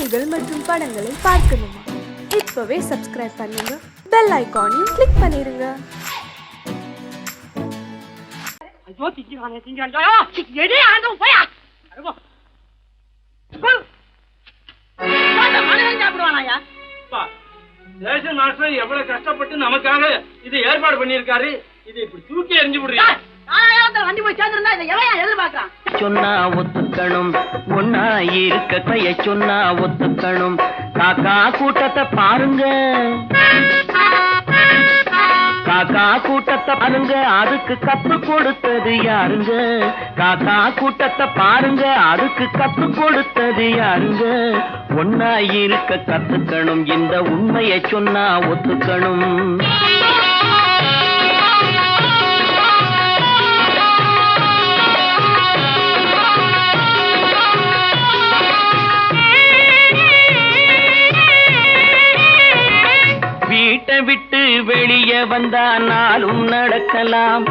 செய்திகள் மற்றும் படங்களை பார்க்கணுமா? இப்பவே சப்ஸ்கிரைப் பண்ணுங்க, பெல் ஐகானையும் கிளிக் பண்ணிருங்க. ஐயோ திங்கிறானே திங்கிறான். எடி ஆண்டவன் போயா. அருகோ. வாடா மனசன் சாப்பிடுவானாயா? பா. ரேஷன் மாஸ்டர் எவ்வளவு கஷ்டப்பட்டு நமக்காக இது ஏற்பாடு பண்ணியிருக்காரு. இது இப்படி தூக்கி எறிஞ்சு விடுறியா? வண்டி போய் சேர்ந்திருந்தா இதை எவையா எதிர்பார்க்கறான்? சொன்னா ஒத்துக்கணும், ஒன்னா இருக்க கைய சொன்னா ஒத்துக்கணும். காக்கா கூட்டத்தை பாருங்க, காக்கா கூட்டத்தை பாருங்க, அதுக்கு கத்து கொடுத்தது யாருங்க? காக்கா கூட்டத்தை பாருங்க, அதுக்கு கத்து கொடுத்தது யாருங்க? ஒன்னா இருக்க கத்துக்கணும், இந்த உண்மையை சொன்னா ஒத்துக்கணும். வீட்டை விட்டு வெளியே வந்தா நாளும் நடக்கலாம்,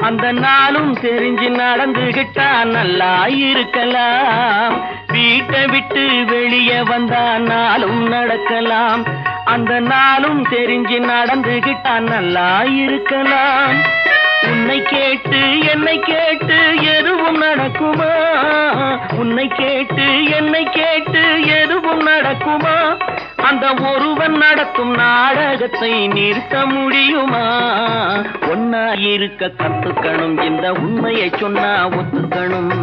அந்த நாளும் தெரிஞ்சு நடந்துகிட்டா நல்லா இருக்கலாம். வீட்டை விட்டு வெளியே வந்தா நாளும் நடக்கலாம், அந்த நாளும் தெரிஞ்சு நடந்துகிட்டா நல்லா இருக்கலாம். உன்னை கேட்டு என்னை கேட்டு எதுவும் நடக்குமா? உன்னை கேட்டு என்னை கேட்டு எதுவும் நடக்குமா? அந்த ஒருவன் நடத்தும் நாடகத்தை நிறுத்த முடியுமா? ஒன்னா இருக்க கத்துக்கணும், இந்த உண்மையை சொன்னா ஒத்துக்கணும்.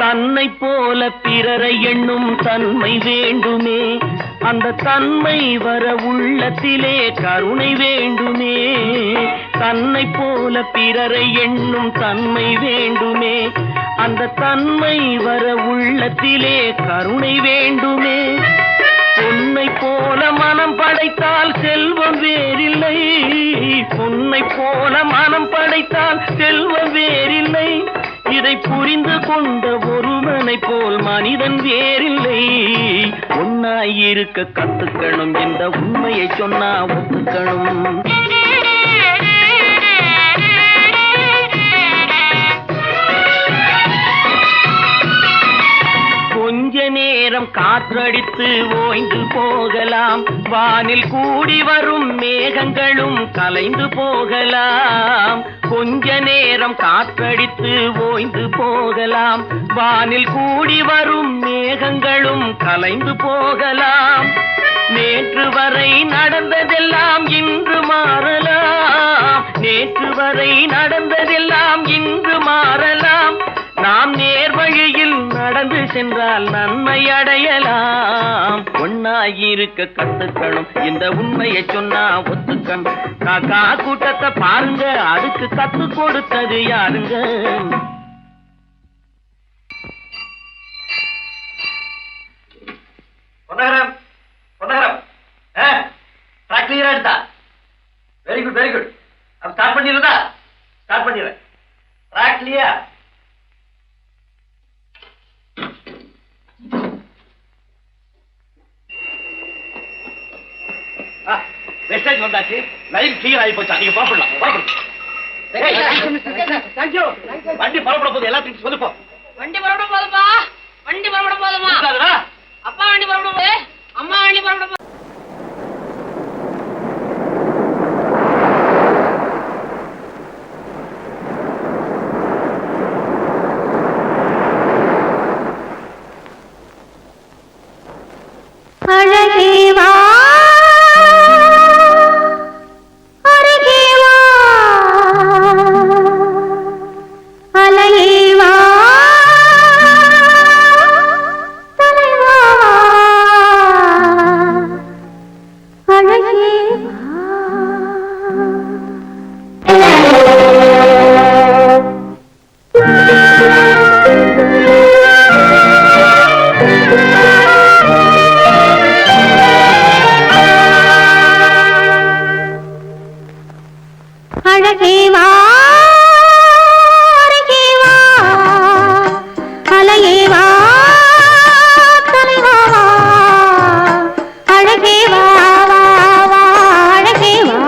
தன்னை போல பிறரை எண்ணும் தன்மை வேண்டுமே, அந்த தன்மை வர உள்ளத்திலே கருணை வேண்டுமே. தன்னை போல பிறரை எண்ணும் தன்மை வேண்டுமே, அந்த தன்மை வர உள்ளத்திலே கருணை வேண்டுமே. பொன்னை போல மனம் படைத்தால் செல்வம் வேறில்லை, பொன்னை போல மனம் படைத்தால் செல்வம் வேறில்லை. இதை புரிந்து கொண்ட ஒருவனை போல் மனிதன் வேறில்லை. ஒன்னாயிருக்க கத்துக்கணும், இந்த உண்மையை சொன்னா ஒத்துக்கணும். கொஞ்ச நேரம் காற்றடித்து ஓய்ந்து போகலாம், வானில் கூடி வரும் மேகங்களும் கலைந்து போகலாம். கொஞ்ச நேரம் காற்றடித்து ஓய்ந்து போகலாம், வானில் கூடி வரும் மேகங்களும் கலைந்து போகலாம். நேற்று வரை நடந்ததெல்லாம் இன்று மாறலாம், நேற்று வரை நடந்ததெல்லாம் இன்று மாறலாம். நாம் நேர்வழியில் நடந்து சென்றால் நன்மை அடையலாம். ஒன்னாயிருக்க கத்துக்கணும், இந்த உண்மையை சொன்னா ஒத்துக்கணும். காக்கா கூட்டத்தை பாருங்க, அதுக்கு கத்து கொடுத்தது யாருங்க? பொன்னகரம், பொன்னகரம், ட்ராக் கிளியரா எடுத்தா? Very good very good. அப்ப ஸ்டார்ட் பண்ணிடுறதா? ஸ்டார்ட் பண்ணிடுறேன். Track clear. வெஸ்டேஜ் வந்தாச்சு, லைன் கிளியர் ஆகி போச்சா? நீங்க புறப்படலாம். வண்டி புறப்பட போது எல்லாத்தையும் சொல்லுப்போம். வண்டி புறப்பட போதுமா? வண்டி புறப்பட போதுமா? அப்பா வண்டி புறப்பட போது, அம்மா வண்டி புறப்பட போது. அழகேவா அழகேவா அழகேவா தலைவா அழகேவா. அழகேவா அழகேவா அழகேவா தலைவா அழகேவா அழகேவா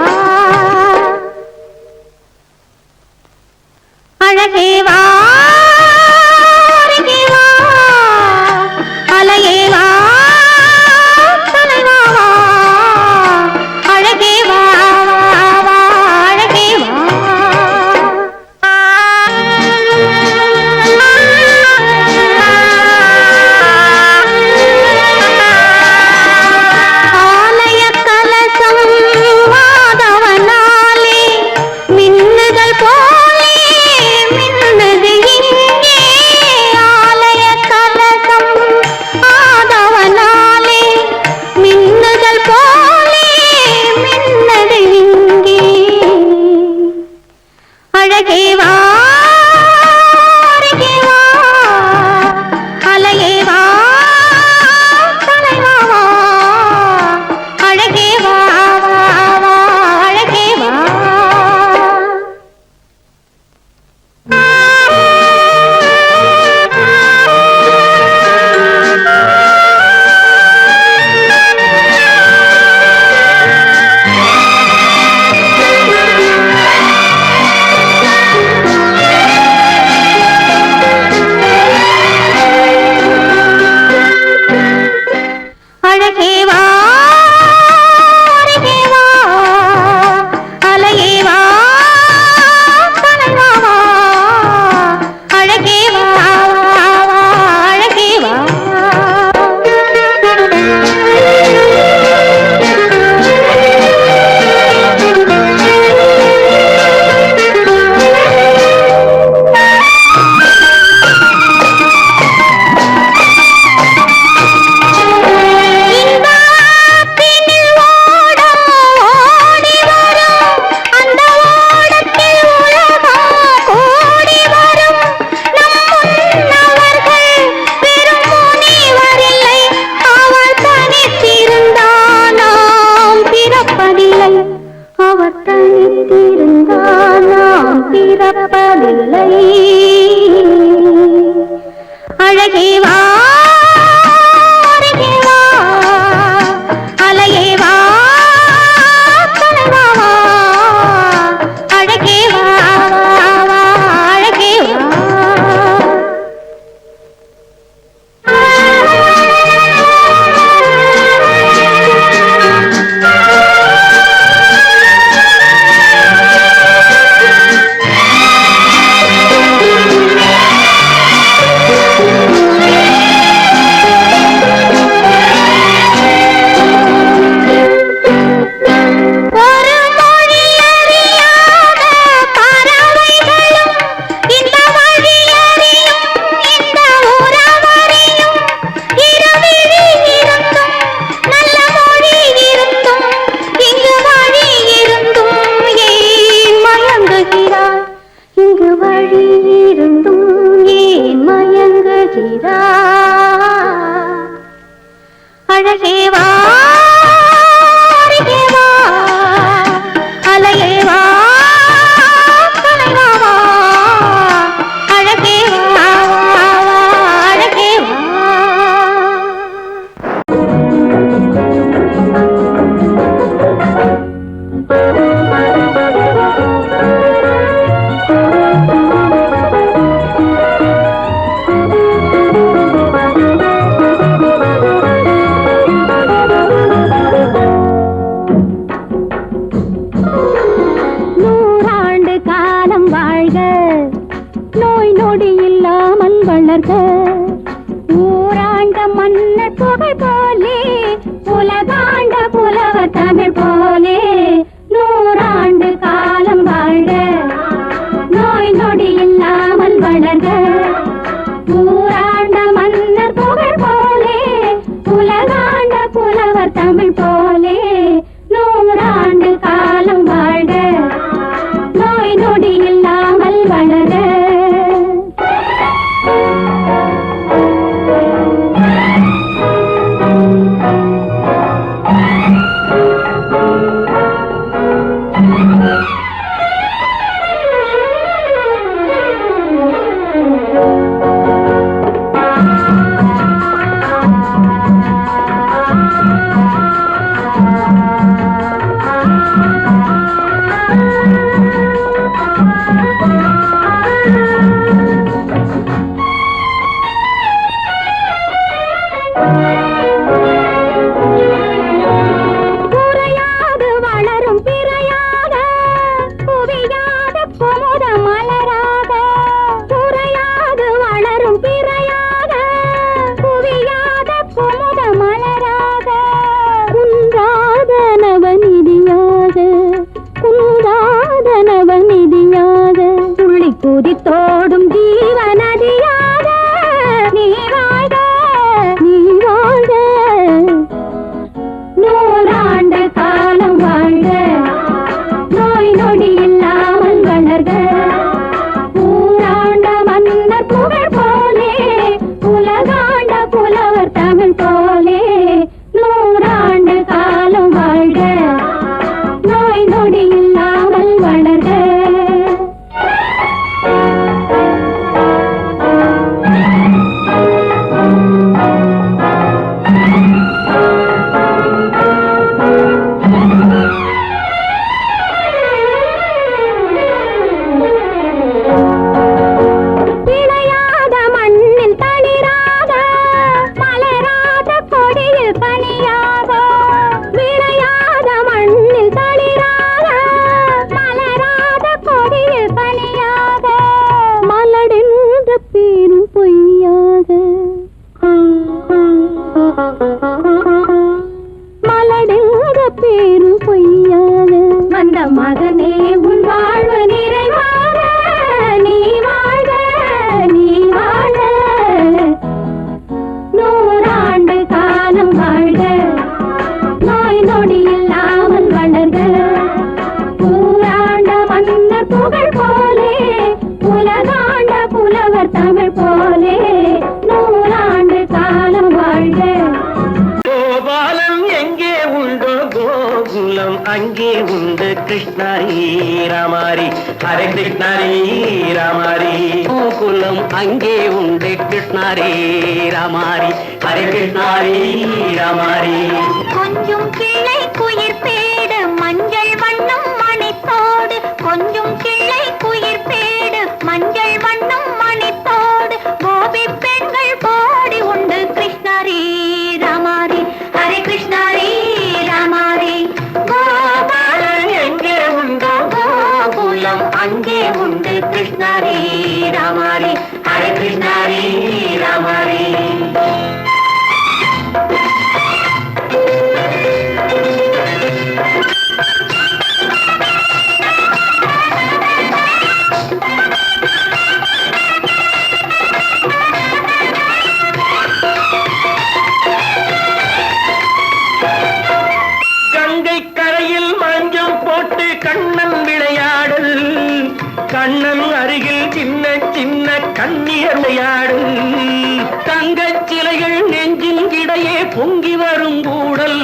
நினைத்திருந்தால் நாம் பிறப்பதில்லை. அழகே வா அருகே வா, அலையே வா தலைவா வா, அழகே வா வா அழகே வா. அழகே வா அருகே வா, அலையே வா தலைவா வா, அழகே வா அழகே வா. ஊராண்ட மன்னர் புகழ் போலே, உலகாண்ட புலவர் தமிழ் போலே, நூறாண்டு காலம் வாழ்க, நோய் நொடி இல்லாமல் வளர்க. ஊராண்ட மன்னர் புகழ் போலே, உலகாண்ட புலவர் தமிழ் போலே, நூறாண்டு காலம் வாழ்க, நோய் நொடி இல்லாமல் வளர்க. குதித்தோடும் ஜீவநதியாக நீ வாழ்க, நீ வாழ்க, நூறாண்டு காலம் வாழ்க, நோய் நொடி இல்லாமல் வளர்க. ஊராண்ட மன்னர் புகழ் போலே, உலகாண்ட புலவர் தமிழ் போலே, நூறாண்டு காலம் வாழ்க, நோய் நொடி இல்லாமல் வளர்க. உண்டு கிருஷ்ணாரி ராமாரி ஹரே கிருஷ்ணாரி ராமாரி கோகுலம் அங்கே உண்டு கிருஷ்ணாரி ராமாரி ஹரே கிருஷ்ணாரி ராமாரி கொஞ்சம் கிளை குயிர் பேடு மஞ்சள் வண்ணம் மணித்தோடு கொஞ்சம் கிளை குயிர் பேடு மஞ்சள் வண்ணம் மணித்தோடு கோபி பெண்கள் போடி உண்டு கிருஷ்ணாரி ராமாரி ஹரே கிருஷ்ணாரி ராமாரி கோபாலன் எங்கே உண்டோ கோகுலம் அங்கே உண்டு கிருஷ்ணாரி ராமாரி ஹரே கிருஷ்ணாரி ராமாரி கண்ணன் விளையாடல் கண்ணன் அருகில் சின்ன சின்ன கண்ணீர் விளையாடல் தங்கச் சிலைகள் நெஞ்சின் இடையே பொங்கி வரும் கூடல்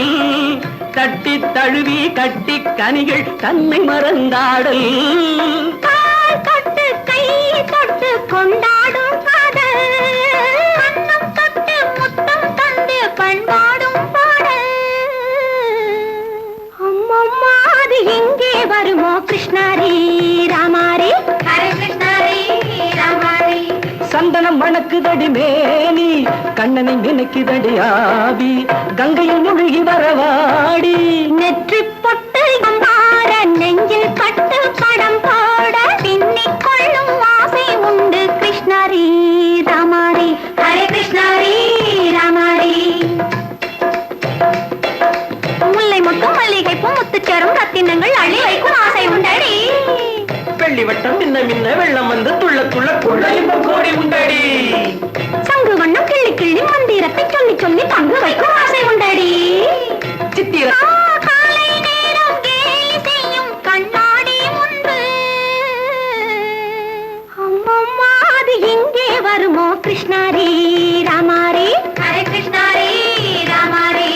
தட்டி தழுவி கட்டி கனிகள் தன்னை மறந்தாடல் தொட்டு கை தொட்டு கொண்டாடும் காதல் கண்ணம் தொட்டு முத்தம் தந்து பண்பாடும் பாடல் அம்மம்மா அது எங்கே வருமோ கிருஷ்ணாரி ராமாரி ஹரே கிருஷ்ணாரி ராமாரி சந்தனம் மணக்குதடி மேனி கண்ணனை நினைக்குதடி ஆவி கங்கையில் முழுகி வரவாடி நெற்றி பொட்டு மாற நெஞ்சில் பட்டு படம் போட பின்னிக் கொள்ளும் ஆசை உண்டு கிருஷ்ணாரி ராமாரி ஹரே கிருஷ்ணாரி ராமாரி முல்லை மொட்டும் மல்லிகை பூ முத்துச்சேரும் ரத்தினங்கள் அள்ளி வைக்கும் ஆசை உண்டடி வெள்ளி வட்டம் மின்ன மின்ன வெள்ளம் வந்து துள்ள துள்ள கொள்ள இன்பம் கோடி உண்டடி சங்கு வண்ணம் கிள்ளி கிள்ளி மந்திரத்தை சொல்லி சொல்லி தங்கு வைக்கும் ஆசை உண்டடி சித்திர காலை நேரம் கேலி செய்யும் கண்ணாடி முன்பு அம்மம்மா அது எங்கே வருமோ கிருஷ்ணாரி ராமாரி ஹரே கிருஷ்ணாரி ராமாரி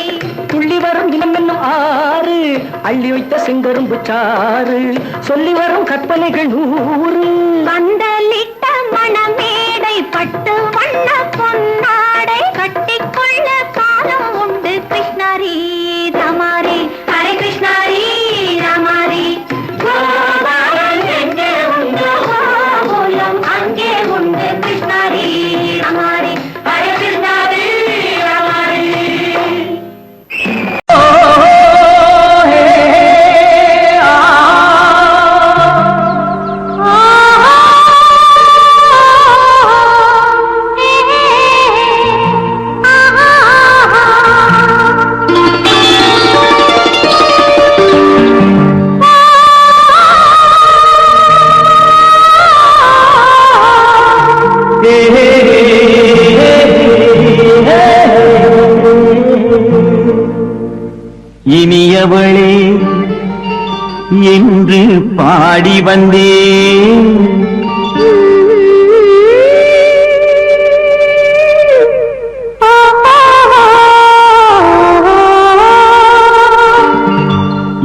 துள்ளி வரும் இனம் என்னும் ஆறு அள்ளி வைத்த செங்கரும்பு சாறு சொல்லி வரும் கற்பனைகள் 100 பந்தலிட்ட மணமேடை பட்டு வண்ண பொன்னாடை கட்டிக்கொள்ள காலம் உண்டு கிருஷ்ணாரி ராமாரி ஹரே கிருஷ்ணாரி ராமாரி கோபாலன் எங்கே உண்டோ கோகுலம் அங்கே உண்டு கிருஷ்ணாரி ராமாரி ஹரே கிருஷ்ணாரி ராமாரி இனியவளே என்று பாடி வந்தேன்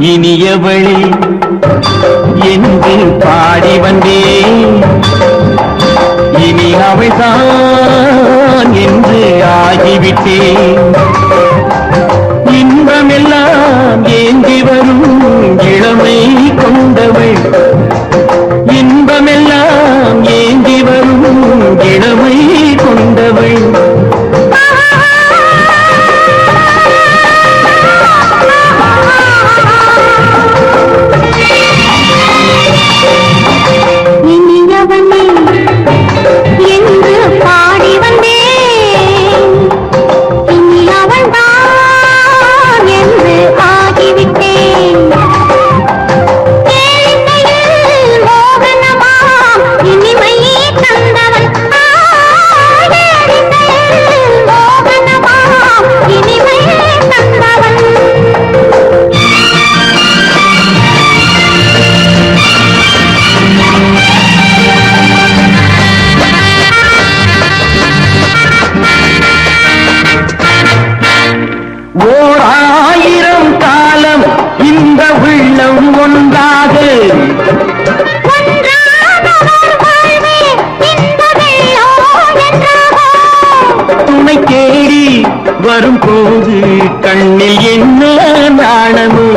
இனியவளே என்று பாடி வந்தேன் இனி அவள்தான் என்று ஆகிவிட்டேன் இன்பமெல்லாம் ஏந்தி வரும் இளமை கொண்டவள் இன்பமெல்லாம் ஏந்தி வரும் இளமை கொண்டவள் இனியவனே என்று பாடி வந்தேன் இனியா போது கண்ணில் என்ன நாணமோ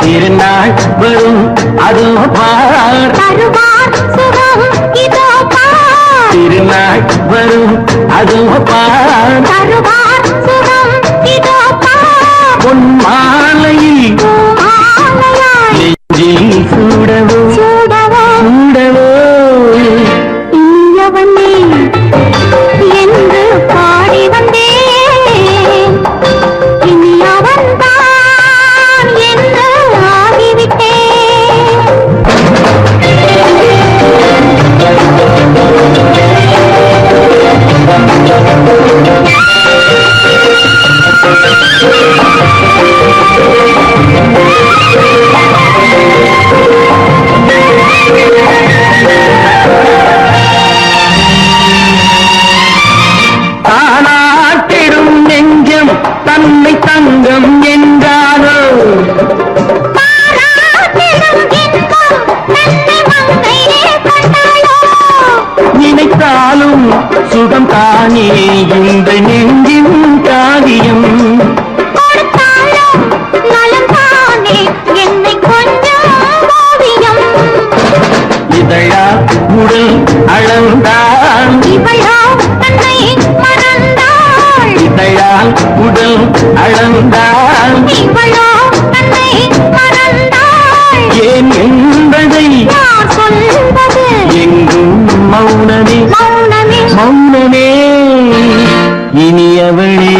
திருநாள் வரும் அதோ பார் திருநாள் வரும் அதோ பார் பொன் மாலையில் நெஞ்சில் சூடவோ சூடவோ இயவனே என்று பாடி வந்தேன் இனி அவன்தான் என்று ஆகிவிட்டேன் தானாட்டிடும் நெஞ்சம் தன்னை தங்கம் என்றாரோ நினைத்தாலும் சுகம் தானே இந்த நெஞ்சின் காரியம் இதழா உடல் அளந்தான் இதழால் உடல் அளந்தான் ஏன் என்பதை எங்கும் மௌனமே மௌனமே இனியவளே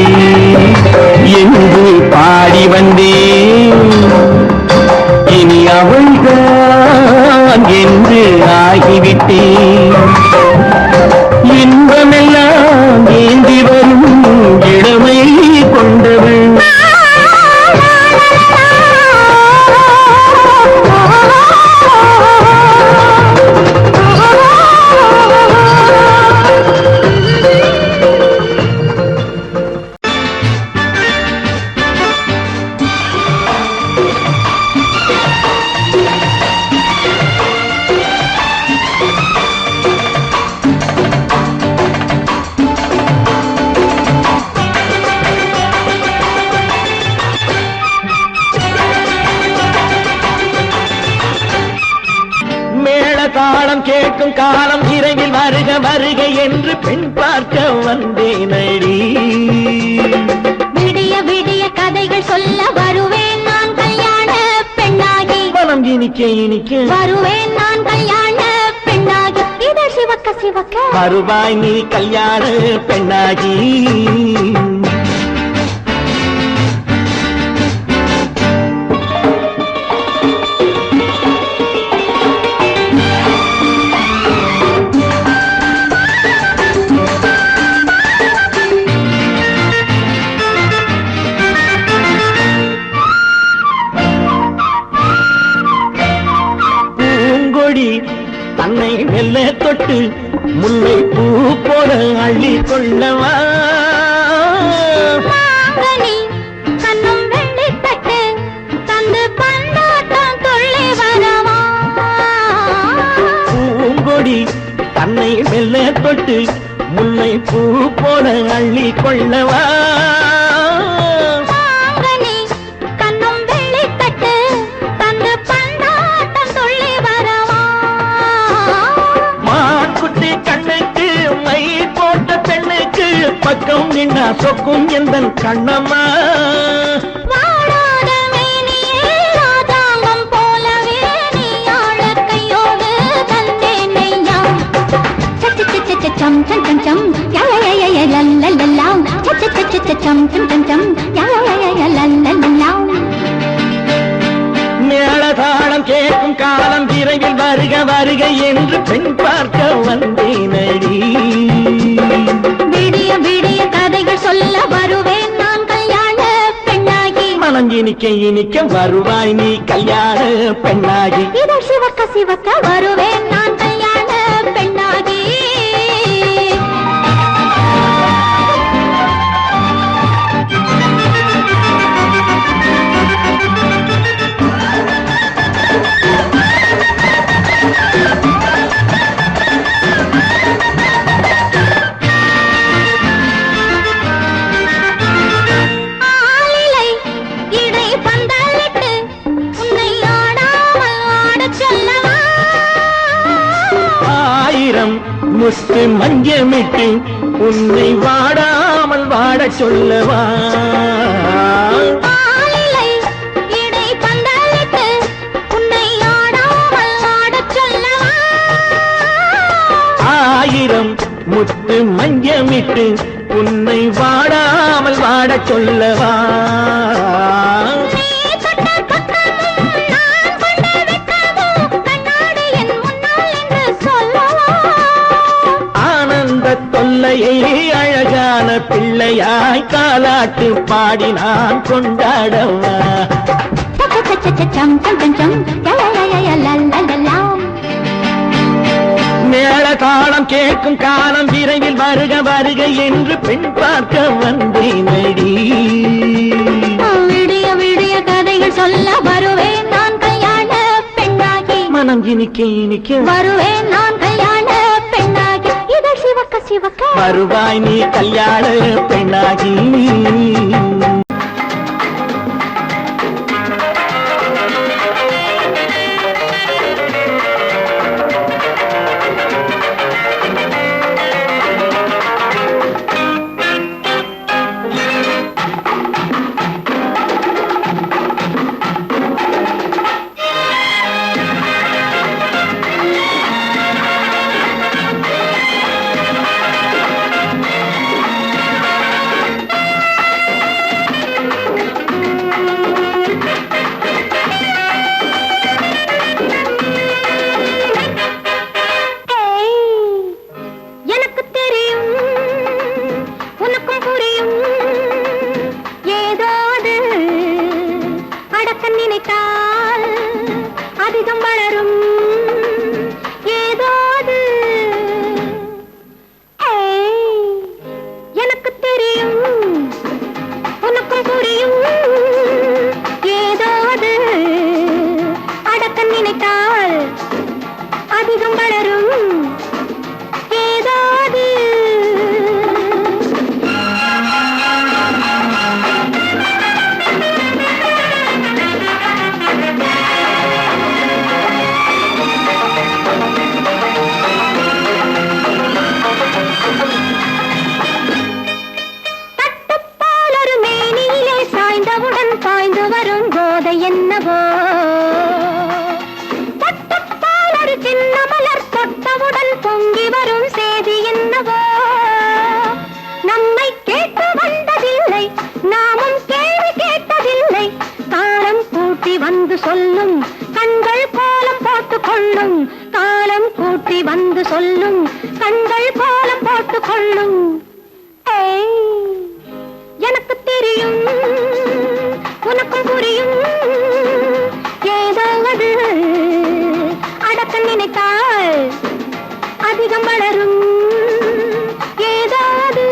என்று பாடி வந்தேன் இனி அவள்தான் என்று ஆகிவிட்டேன் இன்பமெல்லாம் ஏந்தி வரும் இளமை கொண்டவள் தாளம் கேட்கும் காலம் இரவில் வருக வருக என்று பெண் பார்க்க வந்தேனடி விடிய விடிய கதைகள் சொல்ல வருவேன் நான் கல்யாண பெண்ணாகி மனம் இனிக்க இனிக்க வருவேன் நான் கல்யாண பெண்ணாகி இதழ் சிவக்க சிவக்க வருவாய் நீ கல்யாண பெண்ணாகி தன்னை மெல்ல தொட்டு முல்லை பூ போல அள்ளி கொள்ளவா கண்ணும் வெள்ளி தட்டு தந்து பந்தாட்டம் தொள்ளி வரவா பூங்கொடி தன்னை மெல்ல தொட்டு முல்லை பூ போல அள்ளி கொள்ளவா பக்கம் நின்னா சொக்கும் எந்தன் கண்ணம்மா வாடாத மேனியே ராதாங்கம் போலவே நீ ஆள கையோடு தந்தேன் நெய்யா சச்ச சச்ச சம் சம் சம் சம் யா யா யா யா லல்லல்லா சச்ச சச்ச சம் சம் சம் சம் யா யா யா லல்லல்லா மேளதாளம் கேட்கும் காலம் விரைவில் வருக வருக என்று பெண் பார்க்க வந்தேனடி விடிய விடிய கதைகள் சொல்ல வருவேன் நான் கல்யாண பெண்ணாகி மனம் இனிக்க இனிக்க வருவாய் நீ கல்யாண பெண்ணாகி இதழ் சிவக்க சிவக்க வருவேன் நான் கல்யாண பெண்ணாகி உன்னை வாடாமல் வாடச் சொல்லவா? ஆளிலை இடை பந்தலிட்டு உன்னை ஆடாமல் ஆடச் சொல்லவா? ஆயிரம் முத்து மஞ்சமிட்டு உன்னை வாடாமல் வாடச் சொல்லவா? நீ தொட்ட பக்கமும் நான் கொண்ட வெட்கமும் கண்ணாடி என் முன்னால் என்று சொல்லவா? ஆனந்த தொல்லையை அழகான பிள்ளையாய் காலாட்டு பாடி நான் கொண்டாடவா? சம் சம் சம் சம் லலலலலலலலலாம். மேள தாளம் கேட்கும் காலம் விரைவில் வருக வருக என்று பெண் பார்க்க வந்தேனடி. விடிய விடிய கதைகள் சொல்ல வருவேன் நான் கல்யாண பெண்ணாகி. மனம் இனிக்க இனிக்க வருவேன் நான் கல்யாண பெண்ணாகி. இதழ் சிவக்க சிவக்க வருவாய் நீ கல்யாண பெண்ணாகி. எனக்கு தெரியும் உனக்கும் புரியும் ஏதோ அது அடக்க நினைத்தால் அதிகம் வளரும் ஏதோ அது. எனக்கு தெரியும் உனக்கும் புரியும் ஏதோ அது அடக்க நினைத்தால் அதிகம் வளரும் ஏதாவது. தட்டுப்பால் ஒரு மேனியிலே சாய்ந்தவுடன் பாய்ந்து வரும் போதை என்னவோ. தட்டுப்பால் ஒரு சின்ன மலர் தொட்டவுடன் பொங்கி வரும் செய்தி என்னவோ. நம்மை கேட்டு வந்ததில்லை நாமும் கேள்வி கேட்டதில்லை. காலம் கூட்டி வந்து சொல்லும் கண்கள் கோலம் போட்டுக் கொள்ளும். காலம் கூட்டி வந்து சொல்லும் கண்கள் கோலம் போட்டுக் கொள்ளும். எனக்கு தெரியும் உனக்கும் புரியும் ஏதோ அது அடக்க நினைத்தால் அதிகம் வளரும் ஏதாவது.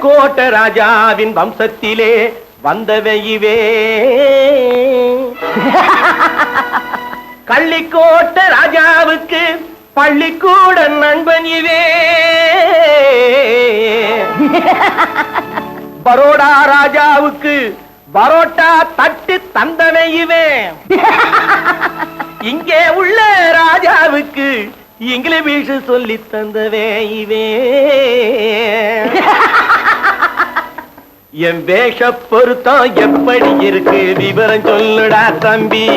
கள்ளிக்கோட்ட ராஜாவின் வம்சத்திலே வந்தவையுவே கள்ளிக்கோட்ட ராஜாவுக்கு பள்ளிக்கூட நண்பன் இவே பரோடா ராஜாவுக்கு பரோட்டா தட்டு தந்தனை இவே இங்கே உள்ள ராஜாவுக்கு இங்கிலீஷ் சொல்லி தந்தவே இவே என் வேஷ பொருத்தம் எப்படி இருக்கு விவரம் சொல்லுடா தம்பி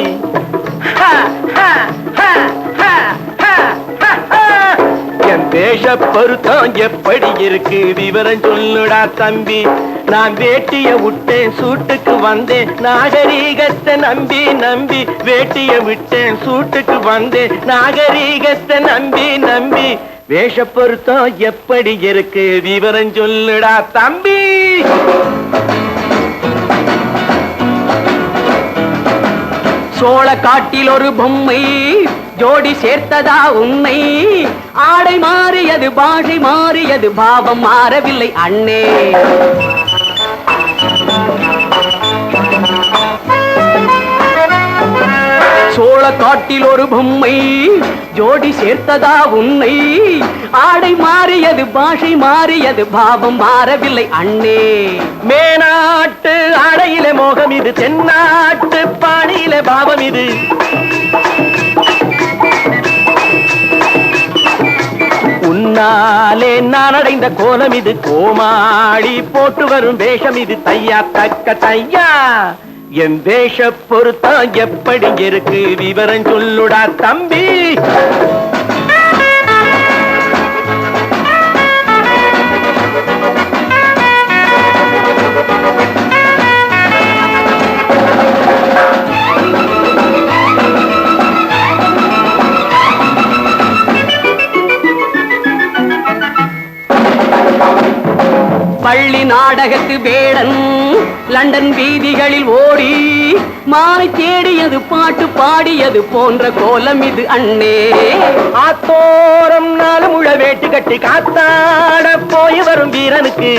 என் வேஷ பொருத்தம் எப்படி இருக்கு விவரம் சொல்லுடா தம்பி நான் வேட்டிய விட்டேன் சூட்டுக்கு வந்தேன் நாகரீகத்தை நம்பி நம்பி வேட்டிய விட்டேன் சூட்டுக்கு வந்தேன் நாகரீகத்தை நம்பி நம்பி வேஷ பொருத்தம் எப்படி இருக்கு விவரம் சொல்லுடா தம்பி சோழ காட்டில் ஒரு பொம்மை ஜோடி சேர்த்ததா உண்மை ஆடை மாறியது பாஷை மாறியது பாவம் மாறவில்லை அண்ணே சோழ காட்டில் ஒரு பொம்மை ஜோடி சேர்த்ததா உன்னை ஆடை மாறியது பாஷை மாறியது பாவம் மாறவில்லை அண்ணே மேனாட்டு ஆடையிலே மோகம் இது தென்னாட்டு பாணியிலே பாவம் இது உன்னாலே நான் அடைந்த கோலம் இது கோமாளி போட்டு வரும் வேஷம் இது தையா தக்க தையா என் வேஷ பொருத்தம் எப்படி இருக்கு விவரம் சொல்லுடா தம்பி பள்ளி நாடகத்து வேடன் லண்டன் வீதிகளில் ஓடி மாலை தேடியது பாட்டு பாடியது போன்ற கோலம் இது அண்ணே ஆத்தோரம் நாளும் உள்ள வேட்டு கட்டி காத்தாட போய் வரும் வீரனுக்கு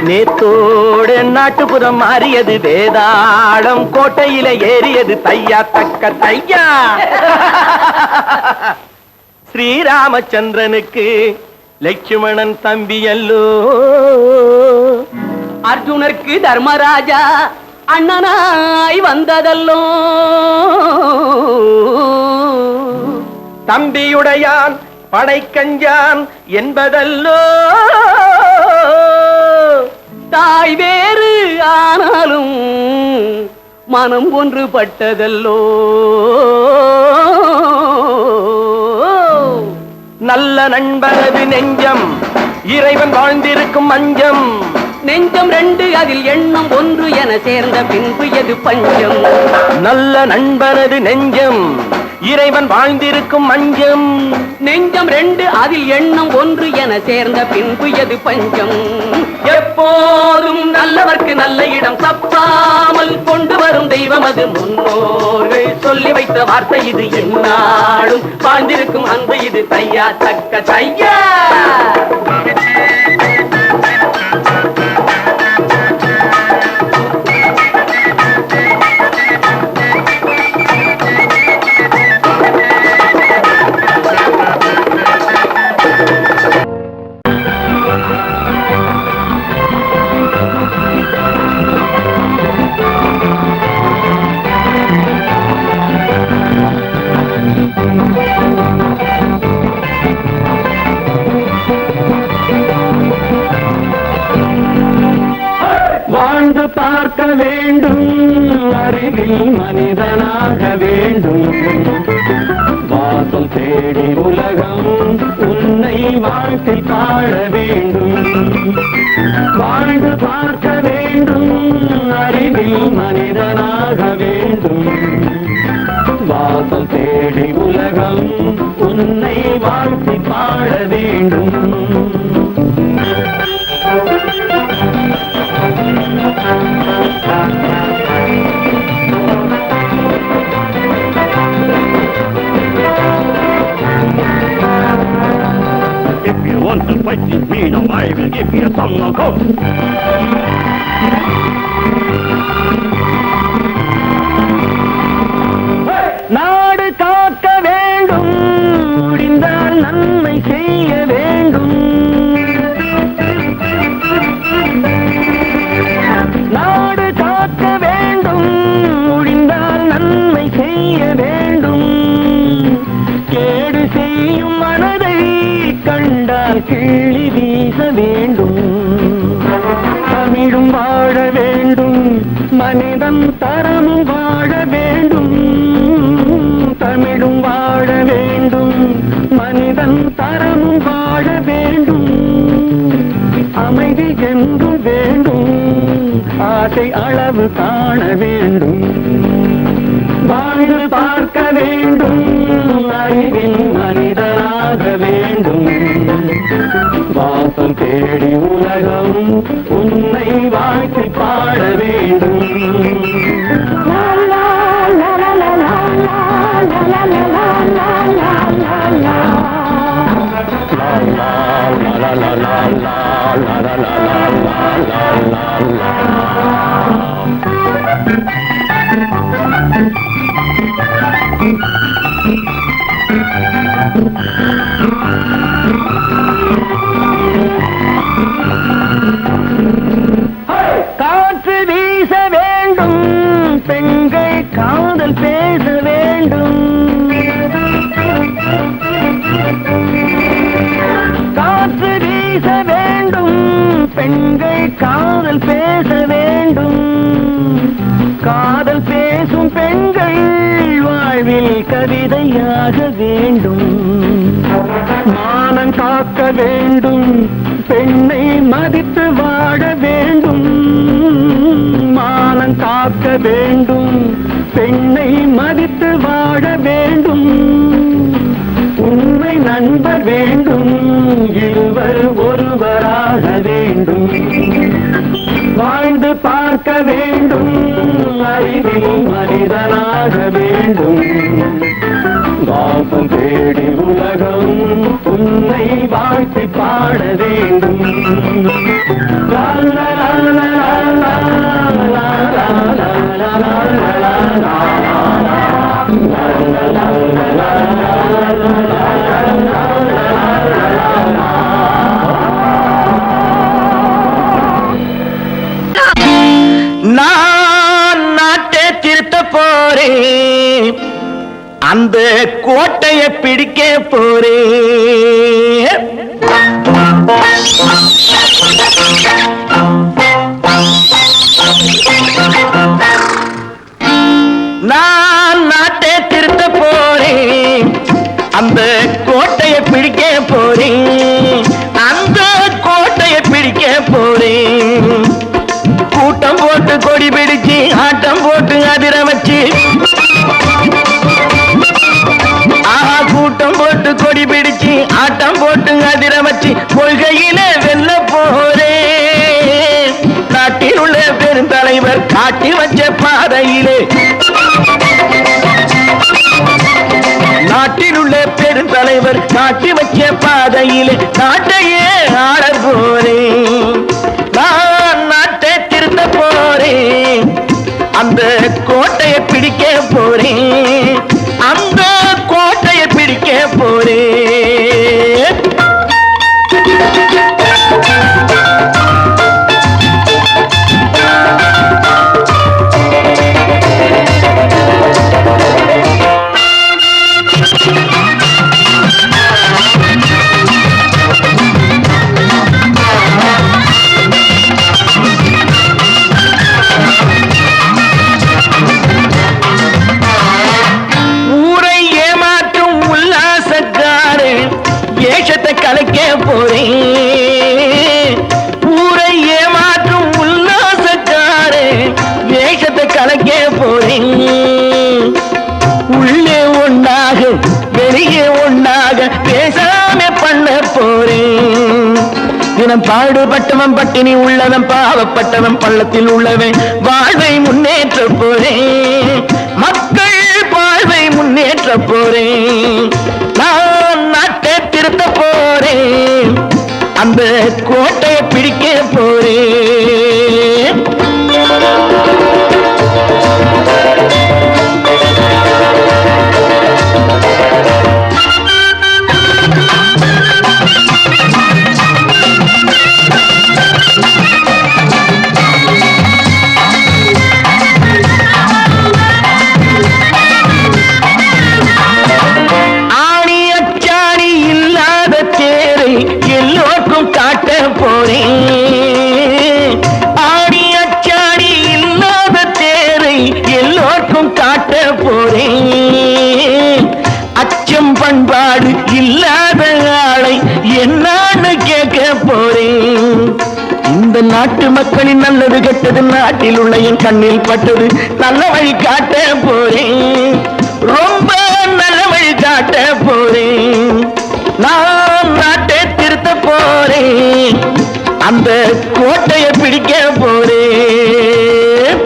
நேத்தோடு நாட்டுப்புறம் மாறியது வேதாளம் கோட்டையில ஏறியது தையா தக்க தையா ஸ்ரீராமச்சந்திரனுக்கு லட்சுமணன் தம்பி அல்லோ அர்ஜுனருக்கு தர்மராஜா அண்ணனாய் வந்ததல்லோ தம்பியுடையான் படைக்கஞ்சான் என்பதல்லோ தாய் வேறு ஆனாலும் மனம் ஒன்றுபட்டதல்லோ நல்ல நண்பனது நெஞ்சம் இறைவன் வாழ்ந்திருக்கும் மஞ்சம் நெஞ்சம் ரெண்டு அதில் எண்ணம் ஒன்று என சேர்ந்த பின்பு எது பஞ்சம் நல்ல நண்பனது நெஞ்சம் இறைவன் வாழ்ந்திருக்கும் மஞ்சம் நெஞ்சம் ரெண்டு அதில் எண்ணம் ஒன்று என சேர்ந்த பின்பு எது பஞ்சம் எப்போதும் நல்லவர்க்கு நல்ல இடம் தப்பாமல் கொண்டு வரும் தெய்வம் அது முன்னோர்கள் சொல்லி வைத்த வார்த்தை இது எந்நாளும் வாழ்ந்திருக்கும் அன்பு இது தையா தக்க தையா வாழ்ந்து பார்க்க வேண்டும் அறிவில் மனிதனாக வேண்டும் வாசல் தேடி உலகம் உன்னை வாழ்க்கை பாட வேண்டும் வாழ்ந்து பார்க்க வேண்டும் அறிவில் மனிதனாக வேண்டும் வாசல் தேடி உலகம் உன்னை வாழ்க்கை பாட வேண்டும் will give you some go. நாடு காக்க வேண்டும், முடிந்தால் நன்மை செய்ய வேண்டும். நாடு காக்க வேண்டும், முடிந்தால் நன்மை செய்ய வேண்டும். கேடு செய்யும் மனதை கண்டால் கிள்ளி வீச வேண்டும். தமிழும் வாழ வேண்டும், மனிதன் தரமும் வாழ வேண்டும். தமிழும் வாழ வேண்டும், மனிதன் தரமும் வாழ வேண்டும். அமைதி என்றும் வேண்டும், ஆசை அளவு காண வேண்டும். வாழ்ந்து பார்க்க வேண்டும், அறிவின் மனிதனாக வேண்டும். வாசம் தேடி உலகம் உன்னை வாழ்த்தி பாட வேண்டும். காற்று வீச வேண்டும், பெண்கள் காதல் பேச வேண்டும். காற்று வீச வேண்டும், பெண்கள் காதல் பேச வேண்டும். காதல் பேசும் பெண்கள் வாழ்வில் கவிதையாக வேண்டும். மானம் காக்க வேண்டும், பெண்ணை மதித்து வாழ வேண்டும். மானம் காக்க வேண்டும், பெண்ணை மதித்து வாழ வேண்டும். உண்மை நண்பர் வேண்டும், இருவர் ஒருவராக வேண்டும். வாழ்ந்து பார்க்க வேண்டும், அறிவில் மனிதனாக வேண்டும். வாசம் தேடி உலகம் உன்னை வாழ்த்தி பாட வேண்டும். லா லா லா லா லா லா லா லா லா லா. நான் நாட்டை திருத்த போறேன், அந்த கோட்டையை பிடிக்க போறேன். நான் நாட்டை திருத்த போறேன், அந்த கோட்டையை பிடிக்க போறேன். அந்த கோட்டையை பிடிக்க போறேன். கூட்டம் போட்டு கொடி பிடிச்சு ஆட்டம் போட்டு அதிர வச்சு, கூட்டம் போட்டு கொடி பிடிச்சு ஆட்டம் போட்டு அதிர வச்சு கொள்கையில வெல்ல போறேன். நாட்டில் உள்ள பெருந்தலைவர் காட்டி வச்ச பாதையிலே, நாட்டில் உள்ள பெருந்தலைவர் காட்டி வச்ச பாதையிலே நாட்டையே ஆள போறேன். நான் நாட்டை திருத்த போறேன், அந்த கோட்டையை பிடிக்க போறேன். அந்த கோட்டையை பிடிக்க போறேன். கலைக்க போறேன். ஊரை ஏமாற்றும் உல்லாசக்காரே வேஷத்தை கலைக்க போறேன். உள்ளே ஒன்னாக வெளியே ஒன்னாக பேசாம பண்ண போறேன். தினம் பாடுபட்டவன் பட்டினி உள்ளவன், பாவப்பட்டவன் பள்ளத்தில் உள்ளவன் வாழ்வை முன்னேற்ற போறேன். மக்கள் வாழ்வை முன்னேற்ற போறேன். நான் நாட்டை திருத்த போறேன், அந்த கோட்டையை பிடிக்க போறேன். எல்லோருக்கும் காட்ட போறேன். ஆடி அச்சாடி இல்லாத தேரை எல்லோருக்கும் காட்ட போறேன். அச்சம் பண்பாடு இல்லாத ஆளை என்னான்னு கேட்க போறேன். இந்த நாட்டு மக்களின் நல்லது கெட்டது நாட்டில் உள்ள என் கண்ணில் பட்டது. நல்ல வழி காட்ட போறேன். ரொம்ப நல்ல வழி காட்ட போறேன். நான் நாட்டை திருத்த போறேன். அந்த கோட்டையை பிடிக்க போறேன்.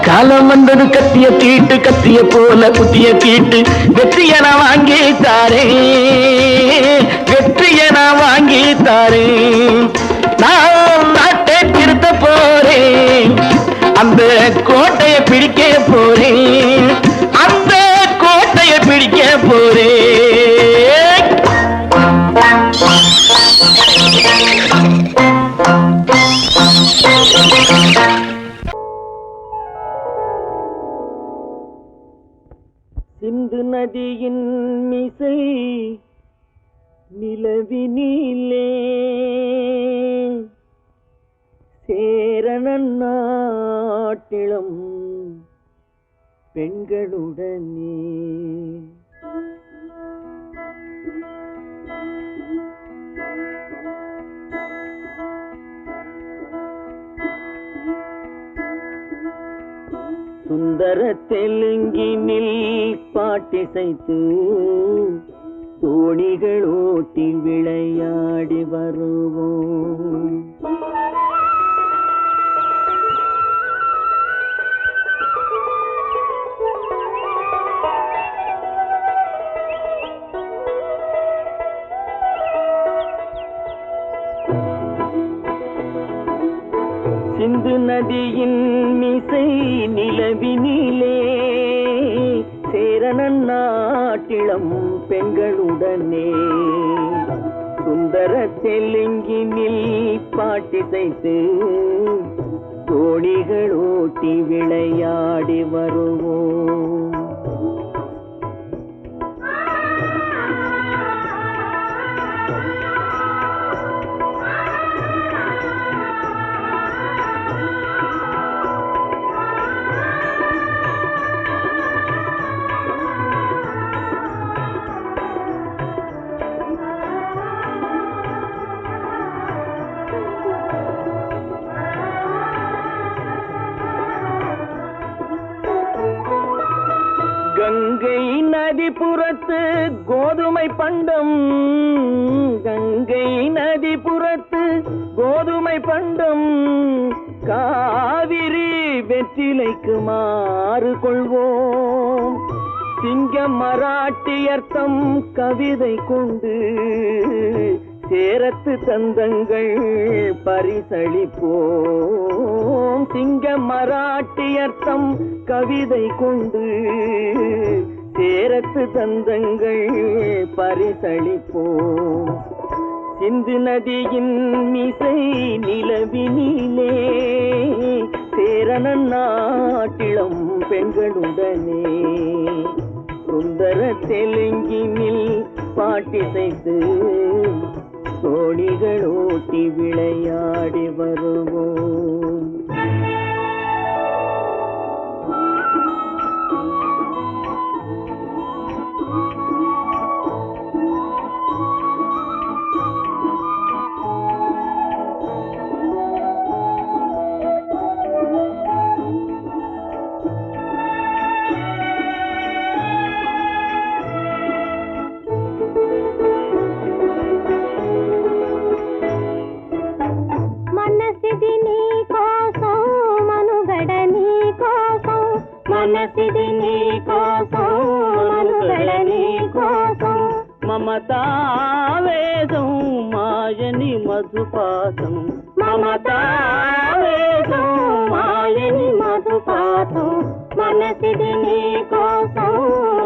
காலம் வந்தது கத்திய தீட்டு கத்திய போல குத்திய தீட்டு வெற்றிய நான் வாங்கி தாரேன். வெற்றிய நான் வாங்கி தாரேன். நான் நாட்டை திருத்த போறேன். அந்த கோட்டையை பிடிக்க போறேன். அந்த கோட்டையை பிடிக்க போறேன். சிந்து நதியின் மிசை நிலவினிலே சேரணன் நாட்டிளம் பெண்களுடனே சுந்தர தெலுங்கினில் பாட்டிசைத்து தோணிகள் ஓட்டி விளையாடி வருவோம். சிந்து நதியின் மிசை நிலவினிலே சேரணன் நாட்டிளம் பெண்களுடனே சுந்தர தெலுங்கினில் பாட்டிசைத்து தோணிகள் ஓட்டி விளையாடி வருவோம். கங்கை நதிபுறத்து கோதுமை பண்டம், கங்கை நதிபுறத்து கோதுமை பண்டம், காவிரி வெற்றிலைக்கு மாறு கொள்வோம். சிங்கம் மராட்டியர்த்தம் கவிதை கொண்டு சேரத்து தந்தங்கள் பரிசளிப்போம். சிங்கம் மராட்டியர்த்தம் கவிதை கொண்டு சேரத்து தந்தங்கள் பரிசளிப்போம். சிந்து நதியின் மிசை நிலவினிலே சேரணன் நாட்டிளம் பெண்களுடனே சுந்தர தெலுங்கினில் பாட்டிசைத்து தோணிகளூட்டி விளையாடி வருவோம். మనసిది నీ కోసం మనుగడ నీ కోసం మమతావేదం మాయని మధుపాసం మమతావేదం మాయని మధుపాసం మనసిది నీ కోసం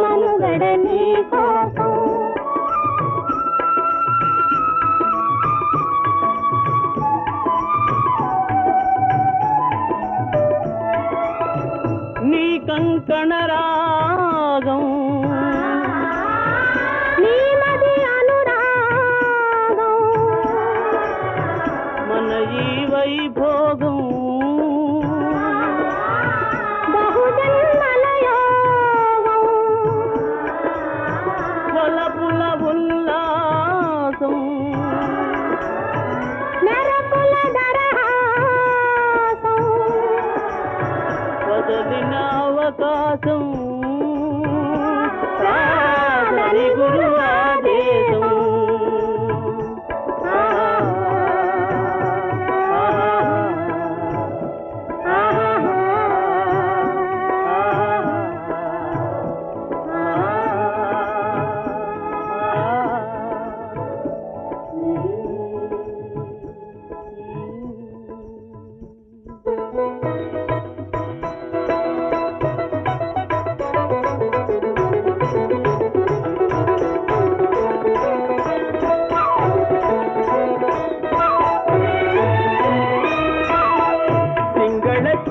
మనుగడ నీ కోసం నీ కంకణ రాగం నీ మది అనురాగం మన ఈ వైభోగం బహుజన్మల యోగం వలపుల ఉల్లాసం మెరపుల దరహాసం వదలిన అవకాశం కాదని గురు ఆదేశం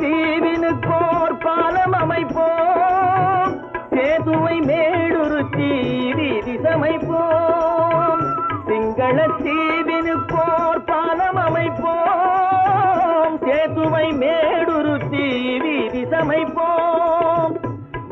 சிங்களத்தீவினுக்கோர் பாலம் அமைப்போம் சேதுவை மேடுருத்தி வீதி சமைப்போம் சிங்களத்தீவினுக்கோர் பாலம் அமைப்போம் சேதுவை மேடுருத்தி வீதி சமைப்போம்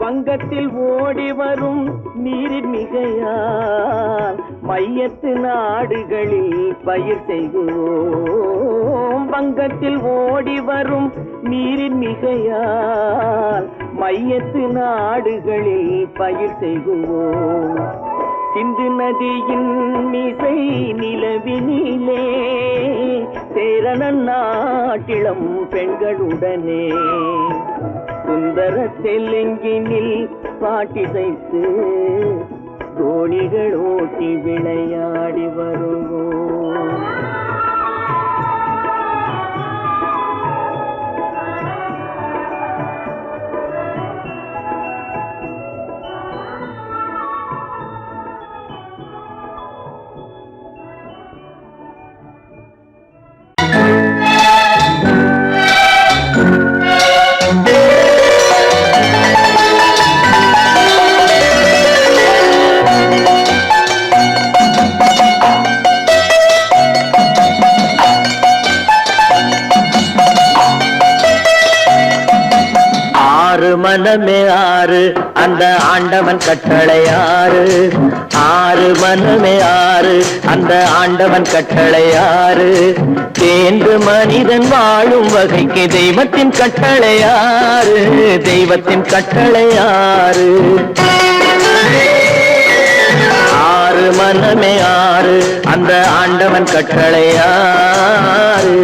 வங்கத்தில் ஓடி வரும் நீரின் மிகையால் மையத்து நாடுகளில் பயிர் செய்வோம் வங்கத்தில் ஓடி வரும் நீரின் மிகையால் மையத்து நாடுகளில் பயிர் செய்வோம் சிந்து நதியின் மிசை நிலவினிலே சேரணன் நாட்டிளம் பெண்களுடனே சுந்தர தெலுங்கினில் பாட்டிசைத்து தோணிகள் ஓட்டி விளையாடி வருவோம் மனமே ஆறு அந்த ஆண்டவன் கட்டளை ஆறு ஆறு மனமே ஆறு அந்த ஆண்டவன் கட்டளை ஆறு தேர்ந்து மனிதன் வாழும் வகைக்கு தெய்வத்தின் கட்டளை ஆறு தெய்வத்தின் கட்டளை ஆறு ஆறு மனமே ஆறு அந்த ஆண்டவன் கட்டளை ஆறு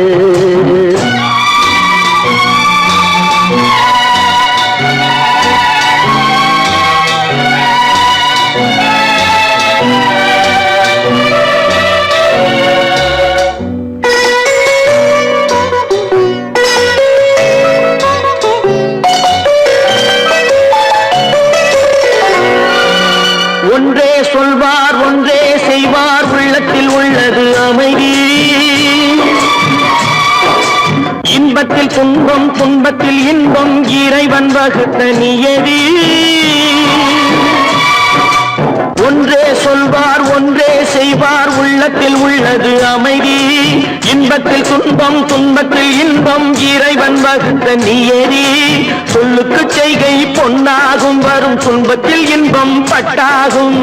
ஒன்றே சொல்வார் ஒன்றே செய்வார் உள்ளத்தில் உள்ளது அமைதி இன்பத்தில் துன்பம் துன்பத்தில் இன்பம் இறைவன் வகுத்த நியதி ஒன்றே சொல்வார் ஒன்றே செய்வார் உள்ளத்தில் உள்ளது அமைதி இன்பத்தில் துன்பம் துன்பத்தில் இன்பம் இறைவன் வகுத்த நியதி சொல்லுக்கு செய்கை பொன்னாகும் வரும் துன்பத்தில் இன்பம் பட்டாகும்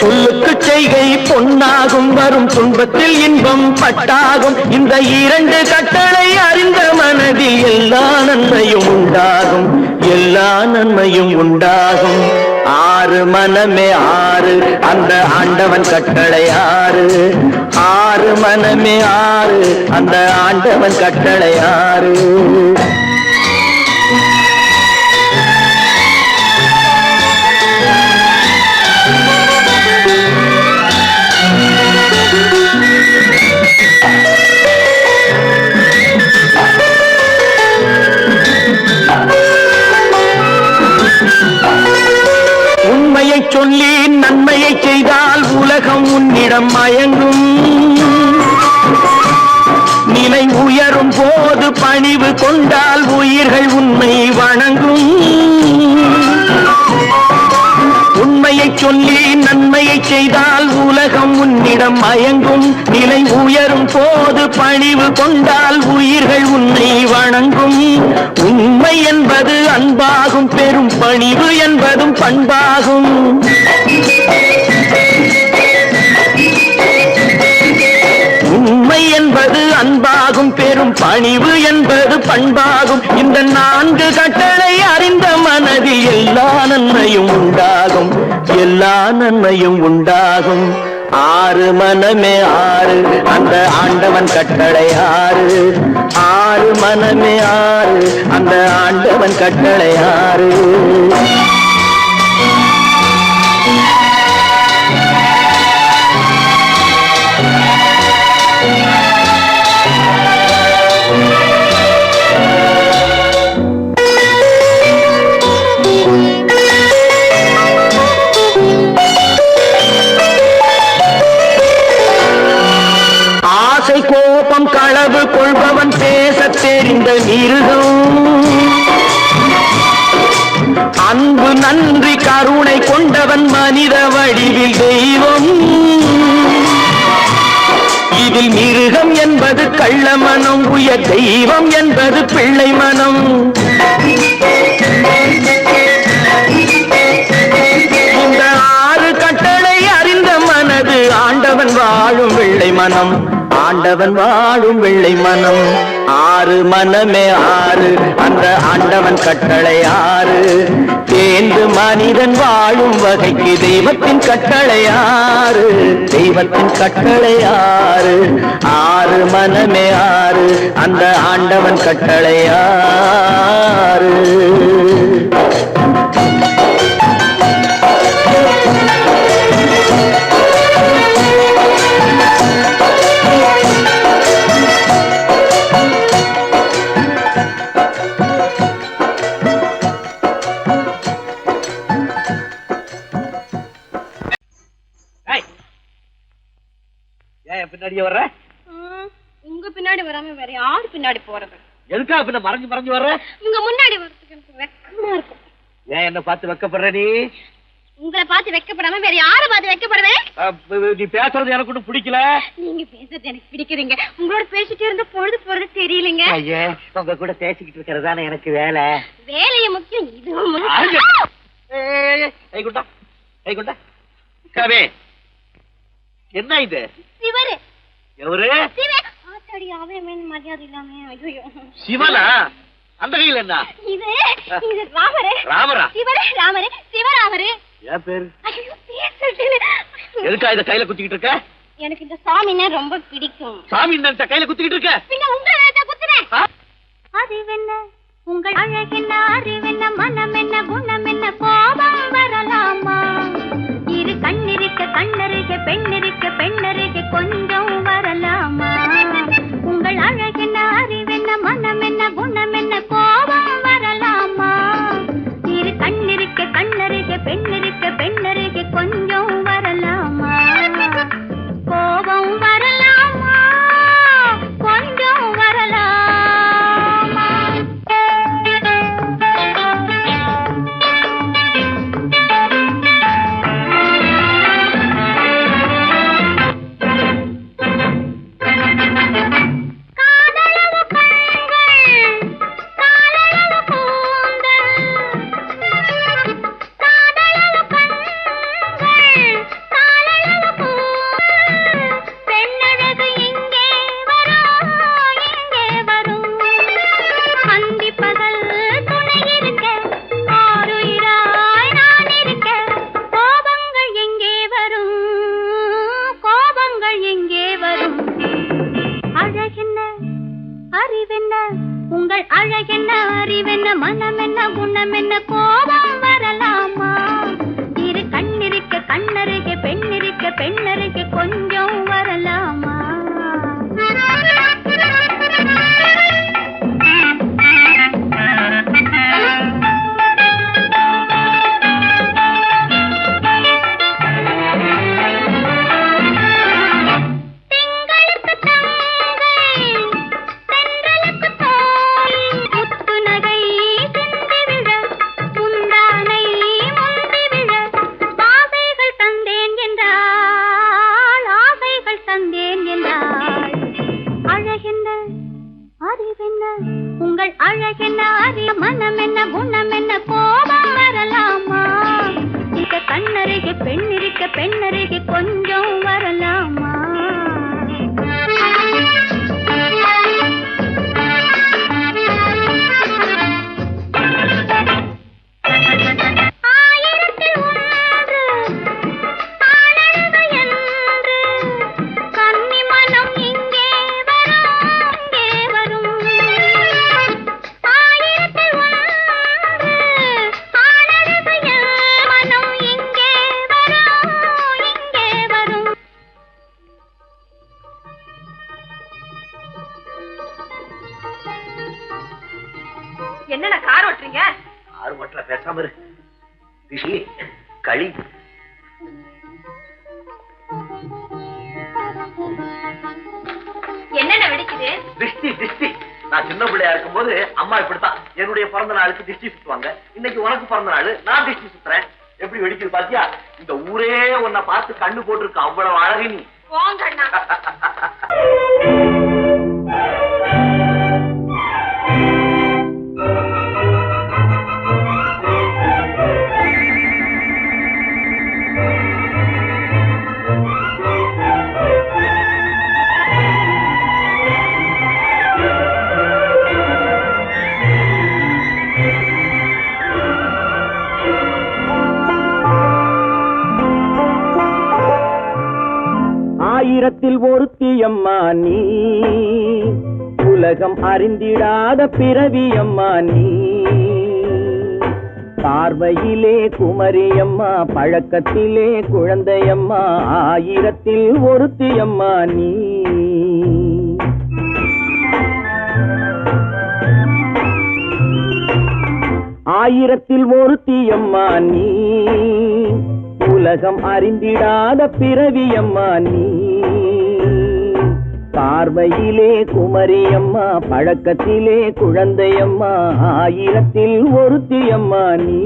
சொல்லுக்கு செய்கை பொன்னாகும் வரும் துன்பத்தில் இன்பம் பட்டாகும் இந்த இரண்டு கட்டளை அறிந்த மனதில் எல்லா நன்மையும் உண்டாகும் எல்லா நன்மையும் உண்டாகும் ஆறு மனமே ஆறு அந்த ஆண்டவன் கட்டளை ஆறு ஆறு மனமே ஆறு அந்த ஆண்டவன் கட்டளை ஆறு உண்மையை சொல்லி நன்மையை செய்தால் உலகம் உன்னிடம் மயங்கும் நிலை உயரும் போது பணிவு கொண்டால் உயிர்கள் உன்னை வணங்கும் உண்மையை சொல்லி நன்மையை செய்தால் உலகம் உன்னிடம் மயங்கும் நிலை உயரும் போது பணிவு கொண்டால் உயிர்கள் உன்னை வணங்கும் உண்மை என்பது அன்பாகும் பெரும் பணிவு என்பதும் பண்பாகும் உண்மை என்பது அன்பாகும் பெரும் பணிவு என்பது பண்பாகும் இந்த நான்கு கட்டளை அறிந்த மனதில் எல்லா நன்மையும் உண்டாகும் எல்லா நன்மையும் உண்டாகும் ஆறு மனமே ஆறு அந்த ஆண்டவன் கட்டளை ஆறு ஆறு மனமே ஆறு அந்த ஆண்டவன் கட்டளை ஆறு கோபம் களவு கொள்பவன் பேச தெரிந்த மிருகம் அன்பு நன்றி கருணை கொண்டவன் மனித வடிவில் தெய்வம் இதில் மிருகம் என்பது கள்ள மனம் உயர் தெய்வம் என்பது பிள்ளை மனம் இந்த ஆறு கட்டளை அறிந்த மனது ஆண்டவன் வாழும் வெள்ளை மனம் ஆண்டவன் வாழும் வெள்ளை மனம் ஆறு மனமே ஆறு அந்த ஆண்டவன் கட்டளை ஆறு தேர்ந்து மனிதன் வாழும் வகைக்கு தெய்வத்தின் கட்டளை ஆறு தெய்வத்தின் கட்டளை ஆறு ஆறு மனமே ஆறு அந்த ஆண்டவன் கட்டளை ஆறு பின்னாடியே வர்ற உங்க பின்னாடி வராம வேற யாரு பின்னாடி போறது எதுக்கா பின்ன மறைஞ்சு மறைஞ்சு வர்ற உங்க முன்னாடி வரதுக்கு எனக்கு வெக்கமா இருக்கும் ஏன் என்ன பார்த்து வெக்கப்படுற நீ உங்களை பார்த்து வெக்கப்படாம வேற யார பார்த்து வெக்கப்படுவேன் நீ பேசுறது எனக்கு ஒன்றும் பிடிக்கல நீங்க பேசுறது எனக்கு பிடிக்குதுங்க உங்களோட பேசிட்டே இருந்த பொழுது போறது தெரியலங்க ஐயா உங்க கூட பேசிக்கிட்டு இருக்கிறதானே எனக்கு வேலை வேலையை முக்கியம் இதுவும் கைகுண்டா கைகுண்டா கவே என்ன இது சிவரு எவரு ஆத்தாடி அவன் மரியாதை இல்லாம ஐயோ சிவனா அந்த கையில் என்ன இது இது ராமரு ராமரா சிவரு ராமரு சிவராமரு ஏன் பேரு ஐயோ பேசிட்டேன் எதுக்கா இத கையில குத்திக்கிட்டு இருக்க எனக்கு இந்த சாமினா ரொம்ப பிடிக்கும் சாமி இந்த கையில குத்திக்கிட்டு இருக்க பின்ன உங்களை குத்துறேன் அறிவென்ன உங்கள் அழகென்ன அறிவென்ன மனம் என்ன குணம் என்ன கோபம் வரலாமா இரு கண்ணிருக்க கண்ணருக பெண்ணிருக்க பெண்ணருக கொஞ்சம் வரலாமா உங்கள் அழகென்ன அறிவென்ன மனம் என்ன குணம் என்ன கோபம் வரலாமா இரு கண்ணிருக்க கண்ணருக பெண்ணிருக்க பெண்ணருக கொஞ்சம் வரலாமா கோபம் வரலாமா கொஞ்சம் வரலாமா அறிவென்ன உங்கள் அழகென்ன அறிவென்ன மனம் என்ன குணம் என்ன கோபம் வரலாமா இரு கண்ணிருக்க கண்ணருகே பெண்ணிருக்க பெண்ணருகே கொஞ்சம் வரலாமா உங்கள் அழகென்ன அறிய மனம் என்ன குணம் என்ன கோபம் வரலாமா இத கண்ணருகே பெண்ணிருக்க பெண்ணருகே கொஞ்சம் வரலாமா என்னென்ன கார் ஓட்டுறீங்க? ஆறு மட்டும் பேசாம இரு. ரிஷி களி என்னென்ன வெடிக்குது? திஷ்டி திஷ்டி. நான் சின்ன பிள்ளையா இருக்கும் போது அம்மா இப்படித்தான் என்னுடைய பிறந்த நாளுக்கு திஷ்டி சுத்துவாங்க. இன்னைக்கு உனக்கு பிறந்த நாள், நான் திஷ்டி சுத்துறேன். எப்படி வெடிக்குது பாத்தியா? இந்த ஊரே உன்னை பார்த்து கண்ணு போட்டிருக்கு, அவ்வளவு அழகு நீ. ஆயிரத்தில் ஒருத்தி அம்மா நீ, உலகம் அறிந்திடாத பிறவி அம்மா நீ. பார்வையிலே குமரியம்மா, பழக்கத்திலே குழந்தையம்மா, ஆயிரத்தில் ஒருத்தி அம்மா நீ. ஆயிரத்தில் ஒருத்தி அம்மா நீ, உலகம் அறிந்திடாத பிறவியம்மா நீ. பார்வையிலே குமரியம்மா, பழக்கத்திலே குழந்தையம்மா, ஆயிரத்தில் ஒருத்தியம்மா நீ.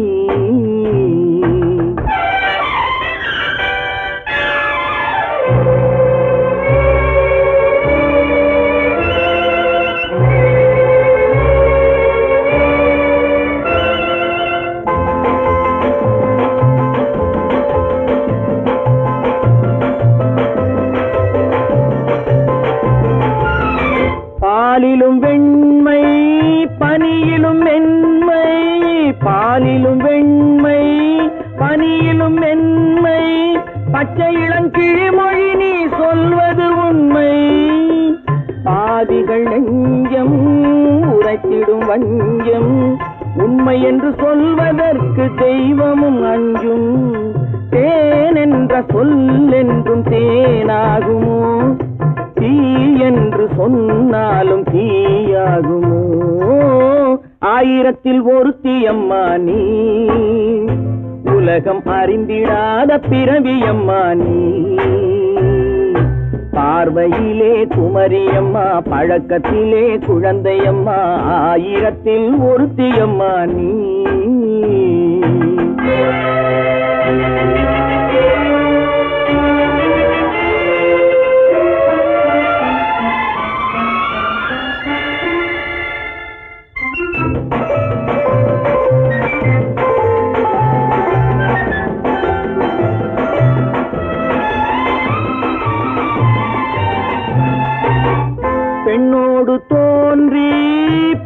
பாலிலும் வெண்மை பனியிலும் மென்மை, பாலிலும் வெண்மை பனியிலும் மென்மை, பச்சை இளங்கிழிமொழி நீ சொல்வது உண்மை. பாதிகள் நெஞ்சம் உரைத்திடும் வஞ்சம், உண்மை என்று சொல்வதற்கு தெய்வமும் அஞ்சும். தேன் என்ற சொல் என்றும் தேனாகுமோ, தீ என்று சொன்னாலும் தீயாகுமோ. ஆயிரத்தில் ஒருத்தியம்மா நீ, உலகம் அறிந்திடாத பிறவியம்மா நீ. பார்வையிலே குமரியம்மா, பழக்கத்திலே குழந்தையம்மா, ஆயிரத்தில் ஒருத்தியம்மா நீ. பெண்ணோடு தோன்றி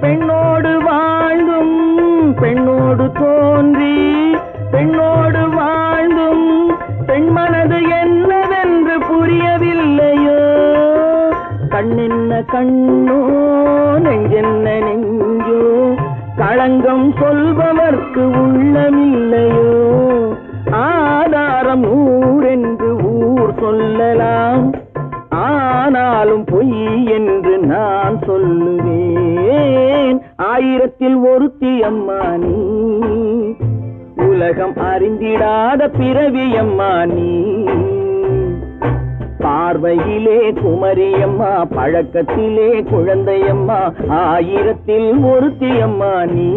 பெண்ணோடு வாழ்ந்தும், பெண்ணோடு தோன்றி பெண்ணோடு வாழ்ந்தும், பெண்மனது என்னவென்று புரியவில்லையோ. கண்ணென்ன கண்ணோ நெஞ்சென்ன நெஞ்சோ களங்கம் சொல்பவர்க்கு உள்ளமில்லையோ ஆதாரம் ஊரென்று ஊர் சொல்லலாம் ஆனாலும் பொய் என்று நான் சொல்லுவேன் ஆயிரத்தில் ஒருத்தி அம்மா நீ உலகம் அறிந்திடாத பிறவி அம்மா நீ பார்வையிலே குமரியம்மா பழக்கத்திலே குழந்தையம்மா ஆயிரத்தில் ஒருத்தி அம்மா நீ